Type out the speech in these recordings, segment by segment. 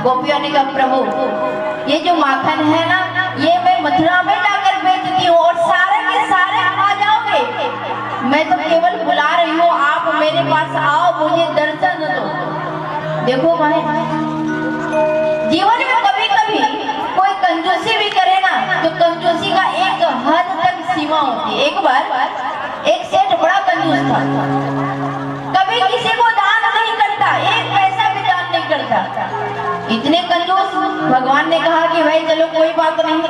गोपियों ने कहा प्रभु ये जो माखन है ना ये मैं मथुरा में जाकर बेचती हूँ और सारे के सारे खा जाओगे। मैं तो केवल बुला रही हूँ, आप मेरे पास आओ, मुझे दर्शन दो। देखो भाई जीवन में कभी कभी कोई कंजूसी भी करे ना तो कंजूसी का एक हद तक सीमा होती है। एक बार एक सेठ बड़ा कंजूस था, कभी किसी को दान नहीं करता, एक पैसा भी दान नहीं करता। इतने कंजूस भगवान ने कहा कि भाई चलो कोई बात नहीं,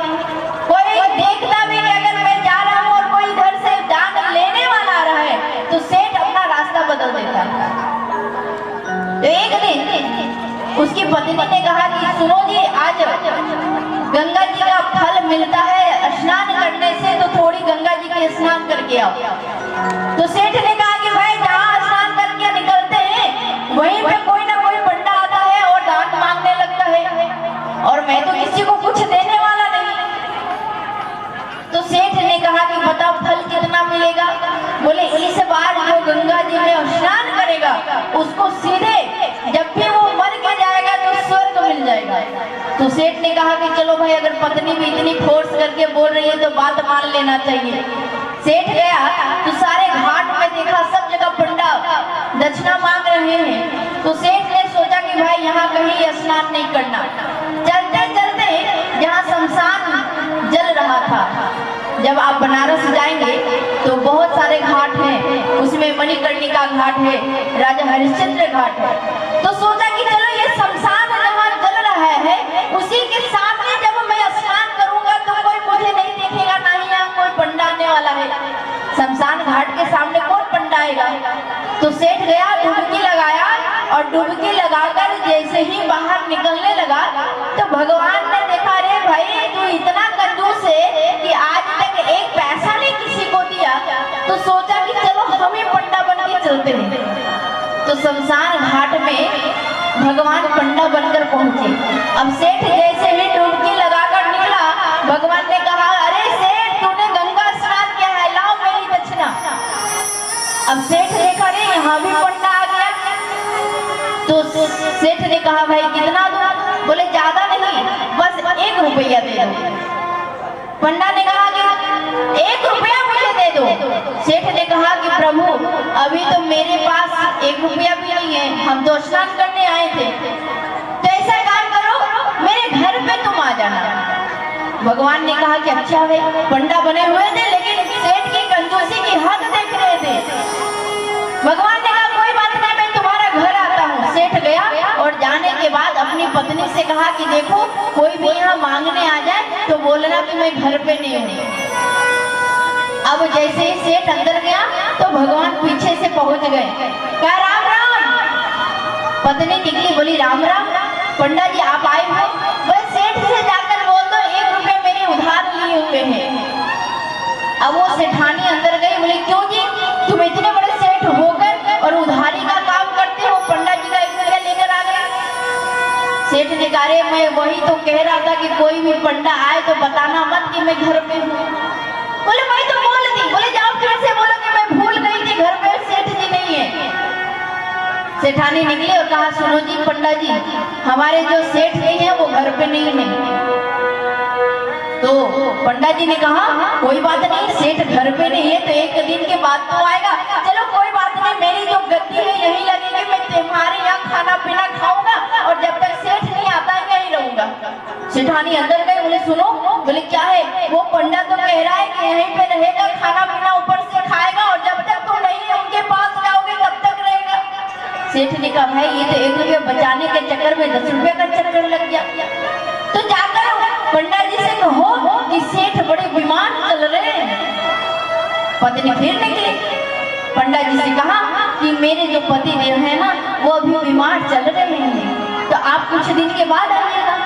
कोई देखता भी नहीं, अगर मैं जा रहा हूँ और कोई इधर से दान लेने वाला आ रहा है तो सेठ अपना रास्ता बदल देता। तो एक दिन उसकी पत्नी ने कहा कि सुनो जी आज गंगा जी का फल मिलता है स्नान करने से, तो थोड़ी गंगा जी के स्नान करके आओ। तो सेठ ने कहा कि भाई जहाँ स्नान करके निकलते हैं वहीं पे कोई ना कोई पंडा आता है और दान मांगने लगता है, और मैं तो किसी को कुछ देने वाला नहीं। तो सेठ ने कहा कि बताओ फल कितना मिलेगा? बोले इस बार जो गंगा जी में स्नान करेगा उसको सीधे जब भी वो मर के जाएगा तो स्वर्ग मिल जाएगा। तो सेठ ने कहा कि चलो भाई अगर पत्नी भी इतनी फोर्स करके बोल रही है तो बात मान लेना चाहिए। सेठ गया तो सारे घाट में देखा सब जगह पंडा दक्षिणा मांग रहे हैं। तो सेठ ने सोचा कि भाई यहाँ कहीं स्नान नहीं करना। चलते चलते जहाँ शमशान जल रहा था, जब आप बनारस जाएंगे तो बहुत सारे घाट हैं, उसमें मणिकर्णिका घाट है, राजा हरिश्चंद्र घाट है। तो सोचा कि चलो ये शमशान जहाँ जल रहा है उसी के सामने जब मैं स्नान करूंगा तो कोई मुझे नहीं देखेगा, ना ही यहाँ कोई पंडा आने वाला है। शमशान घाट के सामने कौन पंडा आएगा? तो सेठ गया, डुबकी लगाया, और डुबकी लगाकर जैसे ही बाहर निकलने लगा तो भगवान ने देखा रे भाई तू इतना कंजूस है कि आज तक एक पैसा नहीं किसी को दिया। तो सोचा कि चलो हम ही पंडा बन के चलते हैं। तो शमशान घाट में भगवान पंडा बनकर पहुंचे। अब सेठ जैसे ही डुबकी लगाकर निकला, भगवान ने कहा अरे सेठ तूने गंगा स्नान किया है, लाओ मेरी दक्षिणा। अब सेठ देखा रे यहाँ भी पंडा आ गया। तो सेठ ने कहा भाई कितना दूं? बोले ज्यादा नहीं, बस 1 रुपया दे दो। पंडा ने कहा कि 1 रुपया मुझे दे दो। सेठ ने कहा कि प्रभु अभी तो मेरे पास 1 रुपया भी नहीं है, हम तो स्नान करने आए थे। तो ऐसा काम करो मेरे घर पे तुम आ जाना। भगवान ने कहा कि अच्छा है, पंडा बने हुए थे लेकिन सेठ की कंजूसी की हद देख रहे थे। भगवान ने कहा कोई बात नहीं, मैं तुम्हारा घर आता हूँ। सेठ गया और जाने के बाद अपनी पत्नी से कहा कि देखो कोई भी यहाँ मांगने आ जाए तो बोलना कि मैं घर पे नहीं हूँ। अब जैसे ही सेठ अंदर गया तो भगवान पीछे से पहुंच गए, कहा राम राम। पत्नी निकली, बोली राम राम, पंडा जी आप आए हो? बस सेठ से जाकर बोल दो 1 रुपये मेरे उधार लिए हुए हैं। अब वो सेठानी अंदर गई, बोली क्यों जी तुम इतने बड़े सेठ होकर और उधारी का काम करते हो, पंडा जी का 1 रुपया लेकर आ गए। सेठ ने कहा अरे मैं वही तो कह रहा था कि कोई भी पंडा आए तो बताना मत कि मैं घर पे हूँ। बोले मैं तो बोल दी। बोले जाओ फिर से बोलो कि मैं भूल गई थी घर पे सेठ जी नहीं है। सेठानी निकली और कहा सुनो जी पंडा जी हमारे जो सेठ जी हैं वो घर पे नहीं है। तो पंडा जी ने कहा कोई बात नहीं, सेठ घर पे नहीं है तो एक दिन के बाद तो आएगा। चलो कोई बात नहीं, मेरी जो गद्दी है यही लगेगी, मैं तुम्हारे यहाँ खाना पीना खाऊंगा और जब तक सेठ नहीं आता है यही रहूंगा। सेठानी अंदर गए, बोले सुनो। बोले क्या है? वो पंडा तो कह रहा है कि यहीं पे रहेगा, खाना पीना ऊपर से खाएगा और जब तक तुम नहीं उनके पास जाओगे तब तक रहेगा। सेठ ने कहा भाई ये तो 1 रुपया बचाने के चक्कर में 10 रुपये का चक्कर लग गया। तो जाकर पंडा जी से कहो कि सेठ बड़े बीमार चल रहे हैं। पत्नी फिर निकली, पंडा जी से कहा कि मेरे जो पति देव है ना वो अभी बीमार चल रहे हैं तो आप कुछ दिन के बाद आइएगा।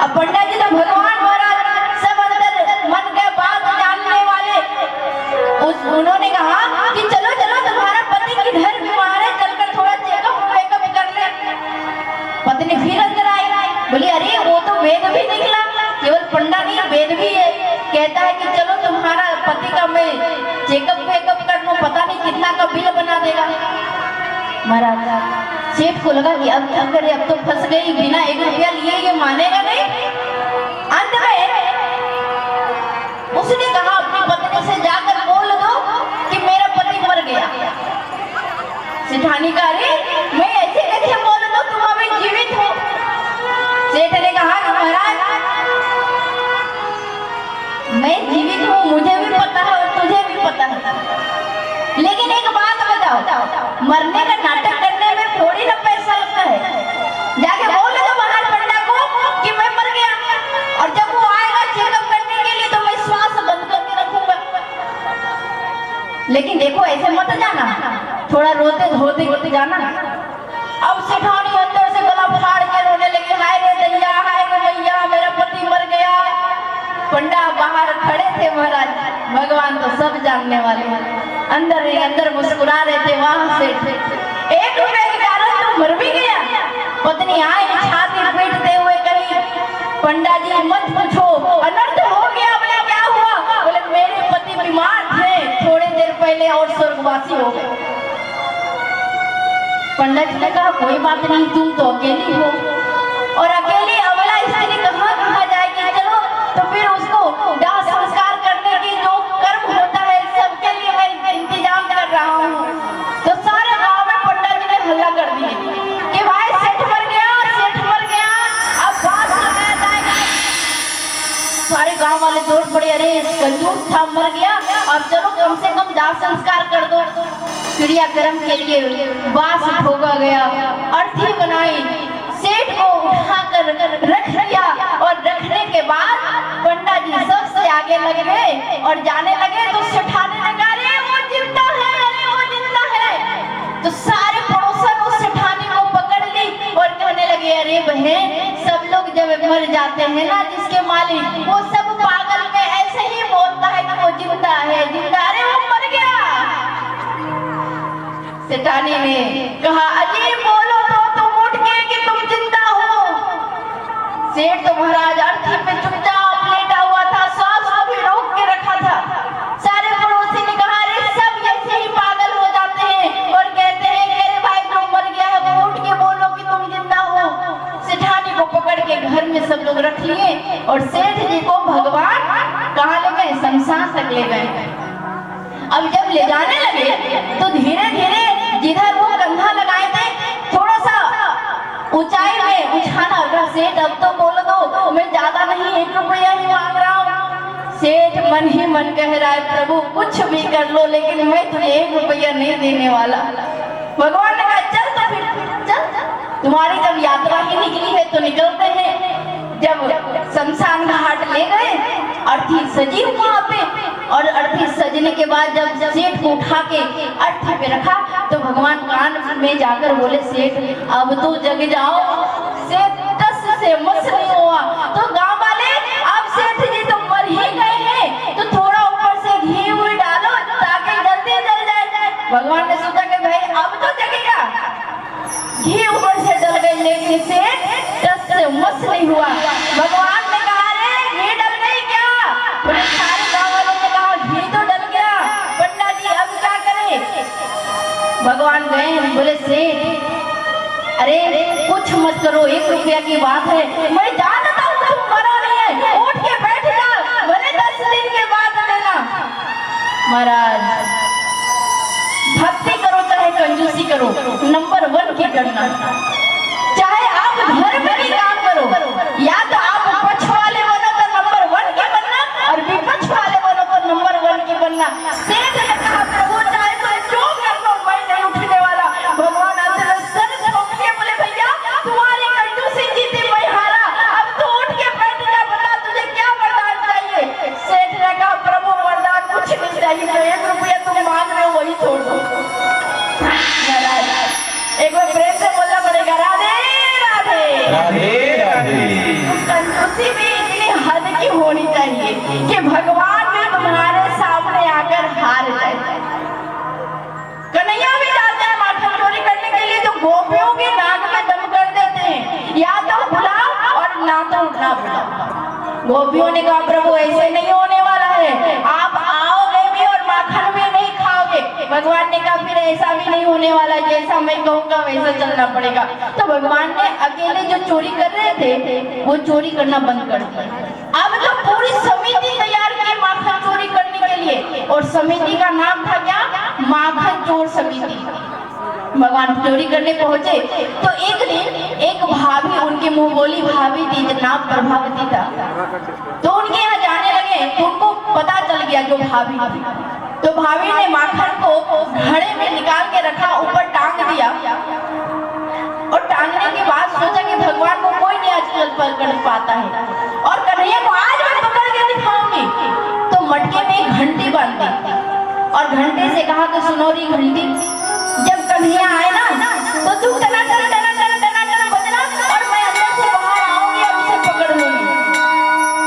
अब पंडा जी तो भगवान महाराज सब अंदर मन के बात जानने वाले, उन्होंने कहा कि चलो चलो तुम्हारा पति किधर बीमार है, चलकर थोड़ा चेकअप वेकअप कर ले। पत्नी फिर अंदर आई, बोली अरे वो तो वेद भी निकला, केवल पंडा नहीं वेद भी है, कहता है कि चलो तुम्हारा पति का मैं चेकअप वेकअप कर लूं, पता नहीं कितना का बिल बना देगा। महाराज सेठ को लगा कि अब क्या करे, अब तो फंस गई, बिना 1 रुपया लिए ये मानेगा नहीं। अंत में उसने कहा अपनी पत्नी से जाकर बोल दो कि मेरा पति मर गया। सेठानी कहा अरे मैं ऐसे कैसे बोल दूं, तुम अभी जीवित हो। सेठ ने कहा कि महाराज मैं जीवित हूँ, मुझे भी पता है और तुझे भी पता है, लेकिन एक बात बताओ, मरने का नाटक करने में थोड़ी ना पैसा लगता है। जाके बोल दो बाहर पंडा को कि मैं मर गया, और जब वो आएगा चेकअप करने के लिए तो मैं श्वास बंद करके रखूंगा। लेकिन देखो ऐसे मत जाना, थोड़ा रोते धोते जाना। अब सेठानी अंदर से गला फाड़ के रोने लगी, हाय रे दैया, हाय रे भैया, मेरा पति मर गया। पंडा बाहर खड़े थे, महाराज भगवान तो सब जानने वाले, अंदर ही अंदर मुस्कुरा रहे थे। वहां से 1 रुपए के कारण तो मर भी गया। पत्नी आई छाती पीटते हुए कही पंडा जी मत पूछो, अनर्थ हो गया। बोले क्या हुआ? बोले मेरे पति बीमार थे थोड़ी देर पहले और स्वर्गवासी हो गए। पंडा जी ने कहा कोई बात नहीं, तुम तो अकेली हो, और अकेली अबला स्त्री कहाँ जाएगी। चलो तो फिर उसको दाह संस्कार करने की जो कर्म होता है सबके लिए मैं इंतजाम कर रहा हूँ। तो सारे गांव में पंडा जी ने हल्ला कर दिए कि भाई सेठ मर गया, सेठ मर गया, अब बात लगाया जाएगा। सारे गांव वाले दौड़ पड़े, अरे कंजूस था मर गया, अब चलो कम से कम दाह संस्कार कर दो। क्रियाक्रम के लिए बांस ठोका गया, अर्थी बनाई, सेठ को उठाकर रख दिया, और रखने के बाद पंडा जी सबसे आगे लग गए और जाने लगे। तो सेठानी ने कहा अरे वो जिंदा है, अरे वो जिंदा है। तो सारे पड़ोसन उस सेठानी को पकड़ ली और कहने लगे अरे बहन, सब लोग जब मर जाते हैं ना जिसके मालिक, वो सब पागल में ऐसे ही बोलता है कि वो जिंदा है, जिंदा, अरे वो मर गया। सेठानी ने कहा अजी बोलो तो तुम उठ के कि तुम जिंदा हो। सेठ तो महाराज अर्थी पे चुपचाप लेटा हुआ था, सांस को भी रोक के रखा था। सारे पड़ोसी ने कहा अरे सब ऐसे ही पागल हो जाते हैं और कहते हैं कि अरे भाई तुम मर गया है, वो उठ के बोलो कि तुम जिंदा हो। सेठानी को पकड़ के घर में सब लोग रख लिए और सेठ जी को भगवान कहाँ ले गए? शमशान तक ले गए। अब जब ले जाने लगे तो धीरे धीरे जिधर वो कंधा लगाए थे थोड़ा सा ऊंचाई में उछाना होगा। सेठ अब तो बोल दो, मैं ज्यादा नहीं 1 रुपया ही मांग रहा हूँ। सेठ मन ही मन कह रहा है प्रभु कुछ भी कर लो, लेकिन मैं तुझे 1 रुपया नहीं देने वाला। भगवान ने कहा चल तो फिर चल, तुम्हारी जब यात्रा ही निकली है तो निकलते हैं। जब शमशान घाट ले गए, अर्थी सजी वहां पे, और अर्थी सजने के बाद जब सेठ को उठा के अर्थी पे रखा तो भगवान कान में जाकर बोले सेठ अब तो जग जाओ। सेठ टस से मस नहीं हुआ। तो गांव वाले अब सेठ जी तो मर ही गए हैं, तो थोड़ा ऊपर से घी हुई डालो ताकि जल्दी जल जाए। भगवान ने सोचा कि भाई अब तो जगेगा, घी ऊपर से डल गई, लेकिन सेठ टस से मस नहीं हुआ। भगवान ने कहा रे घी डल गई क्या? बोले सारे गांव वालों ने कहा घी तो डल गया, पंडा जी अब क्या करें? भगवान गए, बोले सेठ अरे कुछ मत करो, 1 रुपया की बात है, मैं जानता हूँ तुम मरो नहीं है, उठ के बैठ जा, भले 10 दिन के बाद देना। महाराज भक्ति करो चाहे कंजूसी करो, नंबर 1 की करना। चाहे आप धर्म की काम करो, या तो आप पक्ष वाले बनो तो नंबर 1 की बनना, और विपक्ष वाले बनो तो नंबर 1 की बनना। सेठ ने कहा प्रभु चाहे तो जो कर लो, मैं नहीं उठने वाला। भगवान अंदर सर ठोक के बोले भैया तुम्हारी कंजूसी जीती, मैं हारा, अब तो उठ के बैठ जा, बता तुझे क्या वरदान चाहिए? सेठ ने कहा प्रभु वरदान कुछ नहीं चाहिए, जो 1 रुपया तुम मांग रहे हो वही छोड़ दो। एक बार प्रेम से बोलना पड़ेगा राधे राधे राधे राधे। कंजूसी भी इतनी हद की होनी चाहिए कि भगवान भी तुम्हारे सामने आकर हार जाए। कन्हैया भी जाते हैं माखन चोरी करने के लिए तो गोपियों के नाक में दम कर देते हैं, या तो बुलाओ और ना तो उठा बुलाओ। गोपियों ने कहा प्रभु ऐसे नहीं होने वाला है, आप आओगे भी और माखन भी नहीं खाओगे। भगवान ने कहा फिर ऐसा भी नहीं होने वाला, जैसा मैं कहूँगा वैसा चलना पड़ेगा। तो भगवान ने अकेले जो चोरी कर रहे थे वो चोरी करना बंद कर दिया। अब तो पूरी समिति तैयार की माखन चोरी करने के लिए, और समिति का नाम था क्या? माखन चोर समिति। भगवान चोरी करने पहुंचे तो एक दिन एक भाभी, उनके मुंह बोली भाभी थी, नाम प्रभावती था, तो उनके यहाँ जाने लगे तो उनको पता चल गया जो भाभी थी। तो भाभी ने माखन को घड़े में निकाल के रखा, ऊपर टांग दिया, और टांगने के बाद सोचा कि भगवान को कोई नहीं आजकल पकड़ पाता है और कन्हैया को आज मैं पकड़ के दिखाऊंगी। तो मटके में एक घंटी बांध दी और घंटे से कहा कि सुनोरी घंटी, जब कन्हैया आए ना तो तू टना टना टना टना टना टना बजना और मैं अंदर से बाहर आऊंगी और उसे पकड़ लूंगी।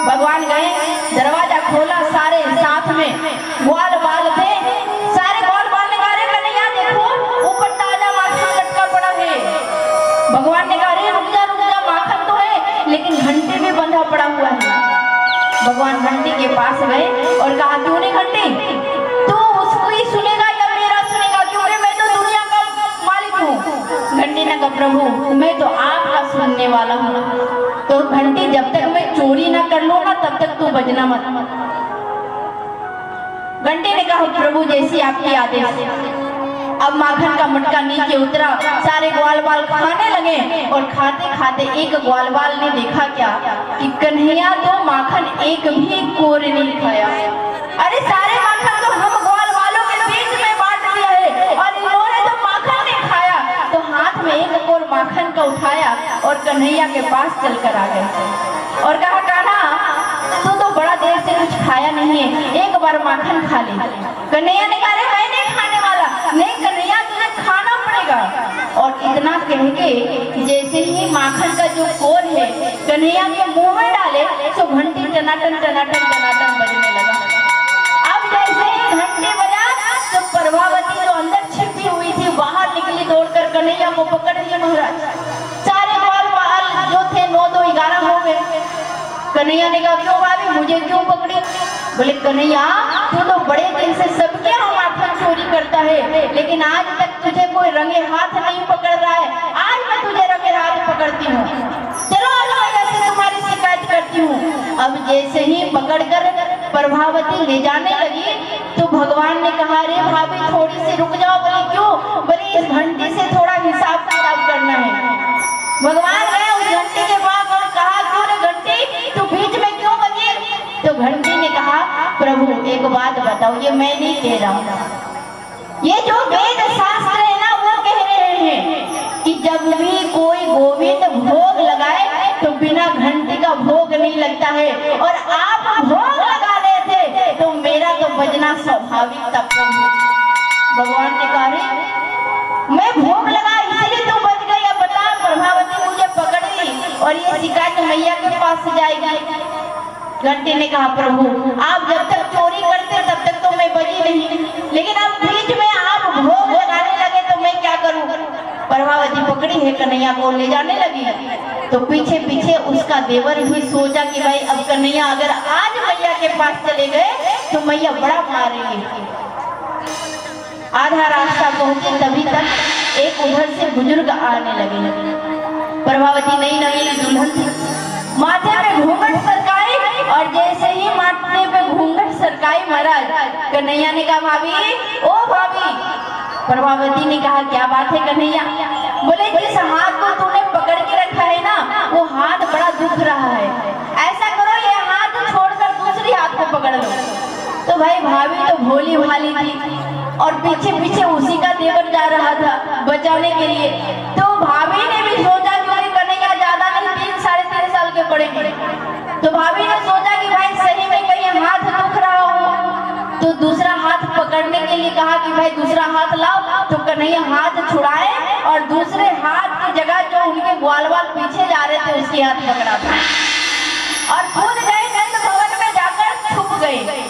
भगवान गए, दरवाजा खोला, सारे साथ में ग्वाल बाल थे, सारे ग्वाल बाल ने कहा कन्हैया देखो ऊपर ताजा माखन लटका पड़ा है। भगवान ने कहा रुक जा माखन तो है लेकिन घंटे में बंधा पड़ा हुआ है। भगवान घंटी के पास गए और कहा क्यों नहीं घंटी, तू उसको ही सुनेगा या मेरा सुनेगा, क्योंकि मैं तो दुनिया का मालिक हूँ। घंटी ने कहा प्रभु मैं तो आपका सुनने वाला हूँ, तो घंटी जब तक मैं चोरी ना कर लूँ ना तब तक तू बजना मत। घंटी ने कहा प्रभु जैसी आपकी आदेश। अब माखन का मटका नीचे उतरा, सारे ग्वाल बाल खाने लगे और खाते खाते एक ग्वाल बाल ने देखा क्या कि कन्हैया तो माखन एक भी कोर नहीं खाया। अरे सारे माखन तो हम ग्वाल बालों के बीच में बांट दिया है और इन्होंने तो माखन नहीं खाया। तो हाथ में एक कोर माखन का उठाया और कन्हैया के पास चलकर आ गए और कहा कान्हा तू तो बड़ा देर से कुछ खाया नहीं है, एक बार माखन खा ले। कन्हैया ने कहा मैं नहीं खाने वाला। नहीं कन्हैया तुझे खाना पड़ेगा। और इतना कह के जैसे ही माखन का जो कोर है कन्हैया के मुंह में डाले तो घंटी टनाटन टनाटन टनाटन बजने लगा। अब जैसे ही घंटी बजा तो प्रभावती जो अंदर छिपी हुई थी बाहर निकली दौड़कर कन्हैया को पकड़ लिया। महाराज सारे बाल बाल जो थे 9 2 11 हो गए। कन्हैया ने कहा क्यों भाभी मुझे क्यों पकड़ी? बोले कन्हैया तू तो बड़े दिन से सबके यहाँ माखन चोरी करता है लेकिन आज तक तुझे कोई रंगे हाथ नहीं पकड़ रहा है, आज मैं तुझे रंगे हाथ पकड़ती हूँ। चलो आज मैं से तुम्हारी शिकायत करती हूँ। अब जैसे ही पकड़कर प्रभावती ले जाने लगी तो भगवान ने कहा रे भाभी थोड़ी सी रुक जाओ। बोले क्यों? बोले इस घंटी से थोड़ा हिसाब किताब करना है। भगवान गए उस घंटी के पास और कहा क्यों रे घंटी तू बीच में क्यों बजी? तो घंटी ने कहा प्रभु एक बात बताओ, ये मैं नहीं कह रहा हूँ, ये जो वेद शास्त्र है ना वो कह रहे हैं कि जब भी कोई गोविंद भोग लगाए तो बिना घंटी का भोग नहीं लगता है और आप भोग लगा रहे थे तो मेरा तो बजना स्वाभाविक था। प्रभु भगवान ने कहा मैं भोग लगा इसलिए तू बच गई। अब बता प्रभावती मुझे पकड़ ली और ये शिकायत मैया के पास जाएगी। घंटी ने कहा प्रभु आप जब तक चोरी करते तब तक तो मैं बजी नहीं, लेकिन अब बीच में आप भोग लगाने लगे तो मैं क्या करूं? प्रभावती पकड़ी है कन्हैया को ले जाने लगी तो पीछे पीछे उसका देवर भी सोचा कि भाई अब कन्हैया अगर आज मैया के पास चले गए तो मैया बड़ा मारेगी। आधा रास्ता पहुंचे तभी तक एक उधर से बुजुर्ग आने लगे। प्रभावती नई नवीन दुल्हन थी, माथे पे घूंघट सरकाई और जैसे ही माथे पे घूंघट सरकाई महाराज कन्हैया ने कहा भाभी ओ भाभी। प्रभावती ने कहा क्या बात है कन्हैया? बोले जिस हाथ को तूने पकड़ के रखा है ना वो हाथ बड़ा दुख रहा है, ऐसा करो ये हाथ छोड़कर दूसरी हाथ को पकड़ लो। तो भाई भाभी तो भोली भाली थी और पीछे पीछे उसी का देवर जा रहा था बचाने के लिए। तो भाभी ने भी सोचा क्योंकि कन्हैया ज्यादा नहीं 3 साढ़े 3 साल के बड़े थे, तो भाभी ने सोचा कि भाई सही में कहीं हाथ दुख रहा हो तो दूसरा हाथ पकड़ने के लिए कहा कि भाई दूसरा हाथ लाओ। तो कन्हैया हाथ छुड़ाए और दूसरे हाथ की जगह जो उनके ग्वाल बाल पीछे जा रहे थे उसके हाथ पकड़ा था और खुद गए नंद भवन में जाकर छुप गए।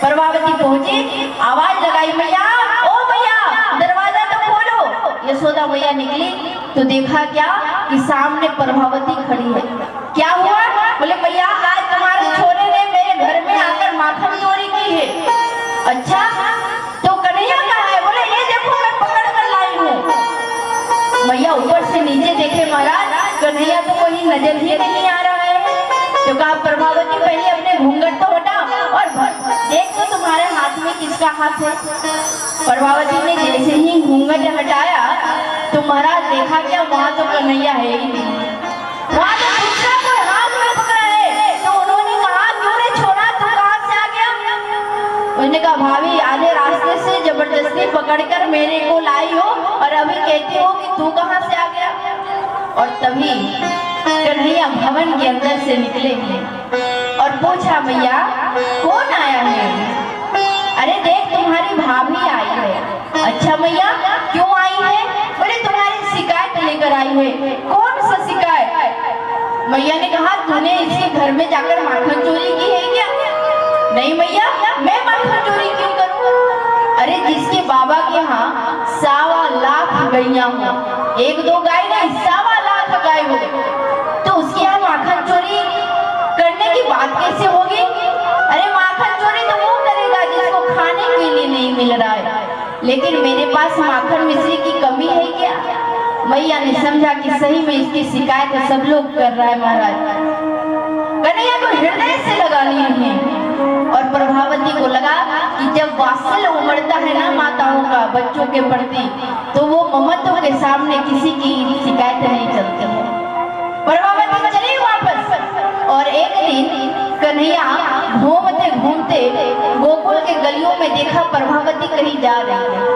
प्रभावती पहुंची, आवाज लगाई मैया ओ मैया दरवाजा तो खोलो। यशोदा मैया निकली तो देखा क्या कि सामने प्रभावती खड़ी है। क्या हुआ? बोले मैया आज तुम्हारे छोरे ने मेरे घर में आकर माखन चोरी की है। अच्छा तो कन्हैया का ऊपर से नीचे देखे महाराज, कन्हैया तो कोई नजर ही नहीं आ रहा है। तो कहा प्रभावती पहले अपने घूंघट तो हटा और देख तो तुम्हारे हाथ में किसका हाथ है। प्रभावती ने जैसे ही घूंघट हटाया तो महाराज देखा क्या, वहां तो कन्हैया है ही नहीं, वहां तो दूसरा कोई हाथ में पकड़ा है। तो उन्होंने कहा क्यों रे छोरा, तू कहां से आ गया? उन्होंने कहा भाभी आधे रास्ते से जबरदस्ती पकड़कर मेरे को लाई हो और अभी कहती हो कि तू कहां से आ गया। और तभी कन्हैया भवन के अंदर से निकले और पूछा भैया कौन आया है? अरे देख तुम्हारी भाभी आई है। अच्छा मैया क्यों आई है? बोले तुम्हारी शिकायत लेकर आई है। कौन सा शिकायत? मैया ने कहा तूने इसके घर में जाकर माखन चोरी की है क्या? नहीं मैया, मैं माखन चोरी क्यों करूं? अरे जिसके बाबा के यहाँ 1.25 लाख गैया हो, 1-2 गाय नहीं 1.25 लाख गाय हो, तो उसके यहाँ माखन चोरी करने की बात कैसे होगी? अरे माखन चोरी तो वो करेगा जिसको खाने के लिए नहीं मिल रहा है, लेकिन मेरे पास माखन मिश्री की कमी है क्या? मैया ने समझा कि सही में इसकी शिकायत सब लोग कर रहा है महाराज। कन्हैया को हृदय से लगा लिए हैं और प्रभावती को लगा कि जब वात्सल्य उमड़ता है ना माताओं का बच्चों के प्रति, तो वो ममत्व के सामने किसी की शिकायत नहीं चलती है। प्रभावती चली वापस और एक दिन कन्हैया घूमते घूमते गोकुल के गलियों में देखा प्रभावती कहीं जा रही है।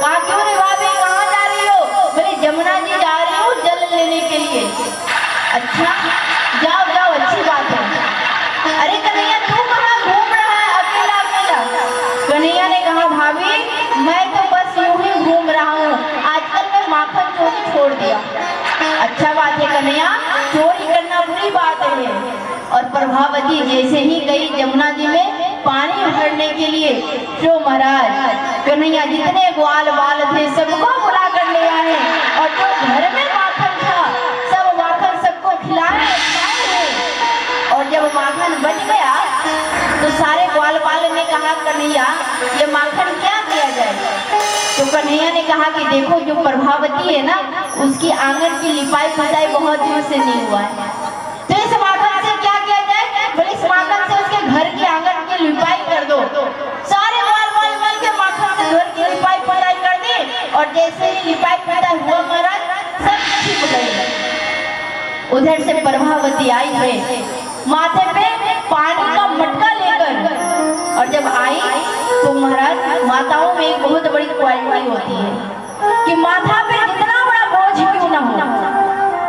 कहा क्यों रे भाभी कहाँ जा रही हो? बोले जमुना जी जा रही हूँ जल लेने के लिए। अच्छा जाओ जाओ अच्छी बात है। अरे कन्हैया तू कहाँ घूम रहा है अकेला अकेला? कन्हैया ने कहा भाभी मैं तो बस यूं ही घूम रहा हूँ, आजकल मैं माखन चोरी छोड़ दिया। अच्छा बात है कन्हैया, चोरी करना बुरी बात है। और प्रभावती जैसे ही गई जमुना जी में पानी भरने के लिए, तो महाराज कन्हैया जितने ग्वाल बाल थे सबको बुला कर ले आए और जो घर में माखन था सब माखन सबको खिलाए। और जब माखन बच गया तो सारे ग्वाल बाल ने कहा कन्हैया ये माखन क्या किया जाए? तो कन्हैया ने कहा कि देखो जो प्रभावती है ना उसकी आंगन की लिपाई पुताई बहुत दिन से नहीं हुआ है, तो इस माखन से क्या किया जाए? बोले इस माखन से उसके घर की आंगन की लिपाई कर दो। सारे ग्वाल बाल मिल के माखन से घर की लिपाई पुताई कर दी और जैसे ही लिपाई पुताई हुआ महाराज सब छिप गए। उधर से प्रभावती आई है माथे पे पानी का मटका लेकर, और जब आई तो महाराज माताओं में एक बहुत बड़ी क्वालिटी होती है कि माथा पे जितना बड़ा बोझ क्यों ना हो,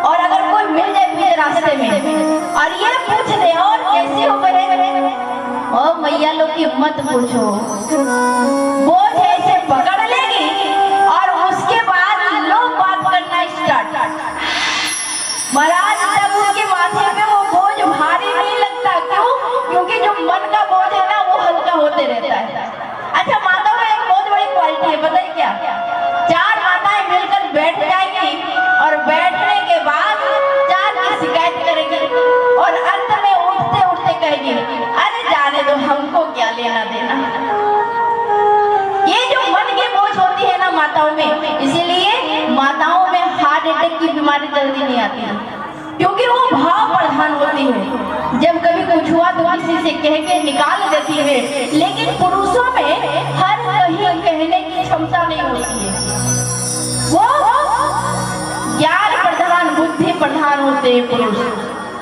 और अगर कोई मिल जाए बीच रास्ते में और ये पूछ ले और कैसे हो गए, ओ मैया लोग की मत पूछो, बोझ ऐसे पकड़ लेगी और उसके बाद लोग बात करना स्टार्ट। महाराज जब उसके माथे पे वो बोझ भारी नहीं लगता, क्यों? क्योंकि जो मन का बोझ है ना वो हल्का होते रहता है। अच्छा माताओं में एक बहुत बड़ी क्वालिटी है, बताइए क्या? 4 माताएं मिलकर बैठ जाएंगी और बैठने के बाद 4 की शिकायत करेंगी और अंत में उठते उठते कहेंगी अरे जाने दो हमको क्या लेना देना। ये जो मन की बोझ होती है ना माताओं में, इसीलिए माताओं में हार्ट अटैक की बीमारी जल्दी नहीं आती है, क्योंकि वो भाव प्रधान होती है। जब कभी कुछ हुआ तो किसी से कह के निकाल देती है, लेकिन पुरुषों में हर कहीं कहने की क्षमता नहीं होती है। वो ज्ञान प्रधान बुद्धि प्रधान होते हैं पुरुष,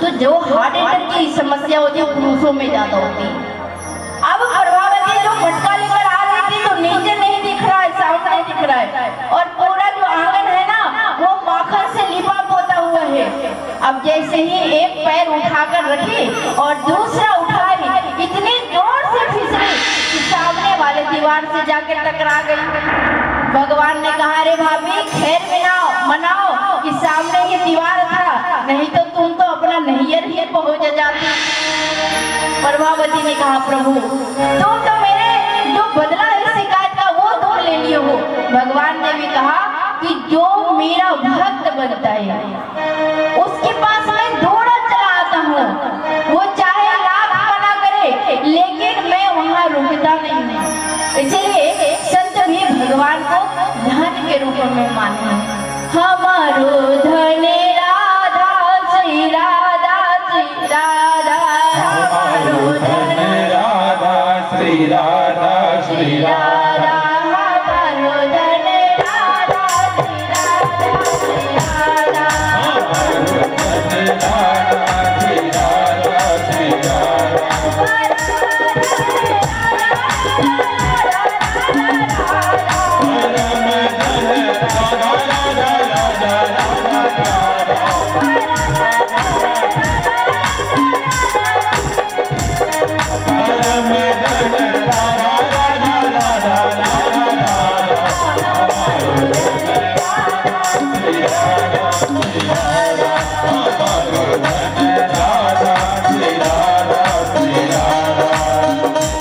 तो जो हार्ट अटैक की समस्या होती है पुरुषों में ज्यादा होती है। अब प्रभावती जो मटका लेकर आ रही थी तो नीचे नहीं दिख रहा है, सामने नहीं दिख रहा है, और पूरा जो आंगन है ना वो माखन से लिपा पोता हुआ है। अब जैसे ही एक पैर उठाकर रखी और दूसरा उठाई, इतनी जोर से फिसली कि सामने वाले दीवार से जाकर टकरा गई। भगवान ने कहा रे भाभी खैर मनाओ कि सामने ये दीवार था, नहीं तो तुम तो अपना नैयर ही पहुंच जाती। प्रभावती ने कहा प्रभु तुम तो मेरे जो बदला है शिकायत का वो तुम ले लिए हो। भगवान ने भी कहा कि जो मेरा भक्त बनता है उसके पास मैं दौड़ा चला आता हूँ, वो चाहे लाख मना करे लेकिन मैं वहाँ रुकता नहीं हूँ। इसलिए संत भी भगवान को धन के रूप में माने। हमारे हमारो धन राधा श्री राधा श्री राधा हमारो धन राधा श्री राधा श्री राधा हमारो धन राधा श्री राधा श्री राधा हमारो धन राधा श्री राधा श्री राधा